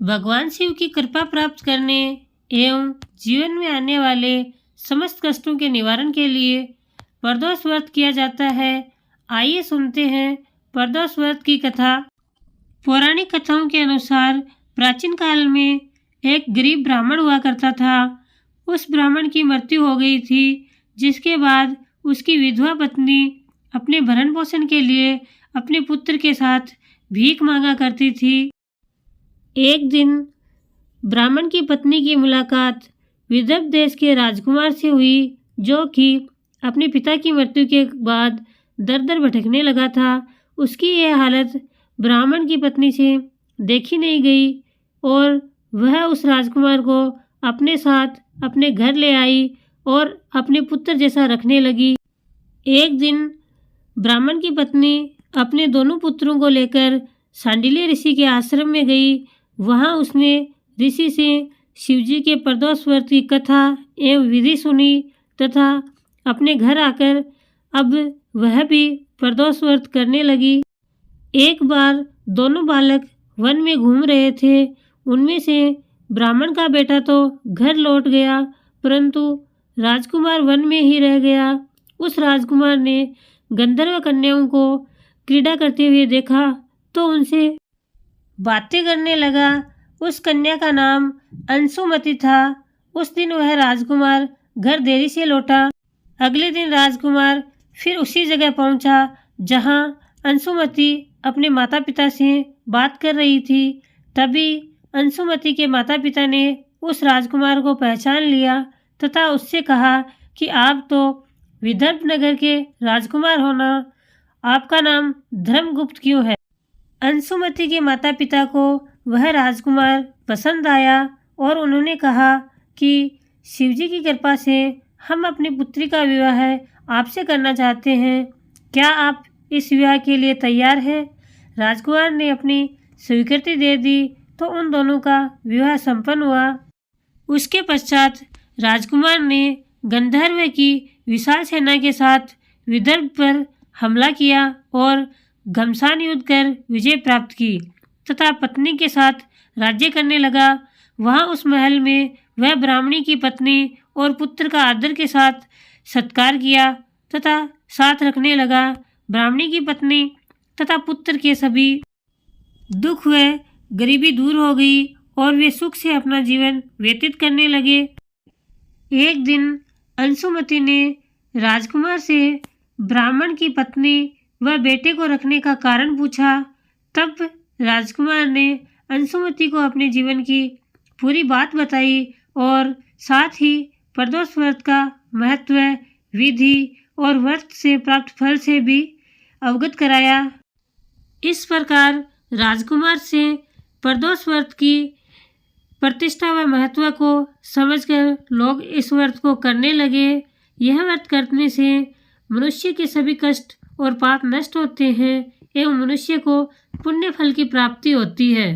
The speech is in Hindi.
भगवान शिव की कृपा प्राप्त करने एवं जीवन में आने वाले समस्त कष्टों के निवारण के लिए प्रदोष व्रत किया जाता है। आइए सुनते हैं प्रदोष व्रत की कथा। पौराणिक कथाओं के अनुसार प्राचीन काल में एक गरीब ब्राह्मण हुआ करता था। उस ब्राह्मण की मृत्यु हो गई थी, जिसके बाद उसकी विधवा पत्नी अपने भरण पोषण के लिए अपने पुत्र के साथ भीख मांगा करती थी। एक दिन ब्राह्मण की पत्नी की मुलाकात विदर्भ देश के राजकुमार से हुई, जो कि अपने पिता की मृत्यु के बाद दर दर भटकने लगा था। उसकी यह हालत ब्राह्मण की पत्नी से देखी नहीं गई और वह उस राजकुमार को अपने साथ अपने घर ले आई और अपने पुत्र जैसा रखने लगी। एक दिन ब्राह्मण की पत्नी अपने दोनों पुत्रों को लेकर सांडिल्य ऋषि के आश्रम में गई। वहां उसने ऋषि से शिवजी के प्रदोष व्रत की कथा एवं विधि सुनी तथा अपने घर आकर अब वह भी प्रदोष व्रत करने लगी। एक बार दोनों बालक वन में घूम रहे थे। उनमें से ब्राह्मण का बेटा तो घर लौट गया, परंतु राजकुमार वन में ही रह गया। उस राजकुमार ने गंधर्व कन्याओं को क्रीड़ा करते हुए देखा तो उनसे बातें करने लगा। उस कन्या का नाम अंशुमति था। उस दिन वह राजकुमार घर देरी से लौटा। अगले दिन राजकुमार फिर उसी जगह पहुंचा जहां अंशुमति अपने माता पिता से बात कर रही थी। तभी अंशुमति के माता पिता ने उस राजकुमार को पहचान लिया तथा उससे कहा कि आप तो विदर्भ नगर के राजकुमार हो ना, आपका नाम धर्मगुप्त क्यों है। अंशुमति के माता पिता को वह राजकुमार पसंद आया और उन्होंने कहा कि शिवजी की कृपा से हम अपनी पुत्री का विवाह आपसे करना चाहते हैं। क्या आप इस विवाह के लिए तैयार हैं? राजकुमार ने अपनी स्वीकृति दे दी तो उन दोनों का विवाह संपन्न हुआ। उसके पश्चात राजकुमार ने गंधर्व की विशाल सेना के साथ विदर्भ पर हमला किया और घमसान युद्ध कर विजय प्राप्त की तथा पत्नी के साथ राज्य करने लगा। वहां उस महल में वह ब्राह्मणी की पत्नी और पुत्र का आदर के साथ सत्कार किया तथा साथ रखने लगा। ब्राह्मणी की पत्नी तथा पुत्र के सभी दुख व गरीबी दूर हो गई और वे सुख से अपना जीवन व्यतीत करने लगे। एक दिन अंशुमति ने राजकुमार से ब्राह्मण की पत्नी व बेटे को रखने का कारण पूछा। तब राजकुमार ने अंशुमति को अपने जीवन की पूरी बात बताई और साथ ही प्रदोष व्रत का महत्व, विधि और व्रत से प्राप्त फल से भी अवगत कराया। इस प्रकार राजकुमार से प्रदोष व्रत की प्रतिष्ठा व महत्व को समझकर लोग इस व्रत को करने लगे। यह व्रत करने से मनुष्य के सभी कष्ट और पाप नष्ट होते हैं एवं मनुष्य को पुण्य फल की प्राप्ति होती है।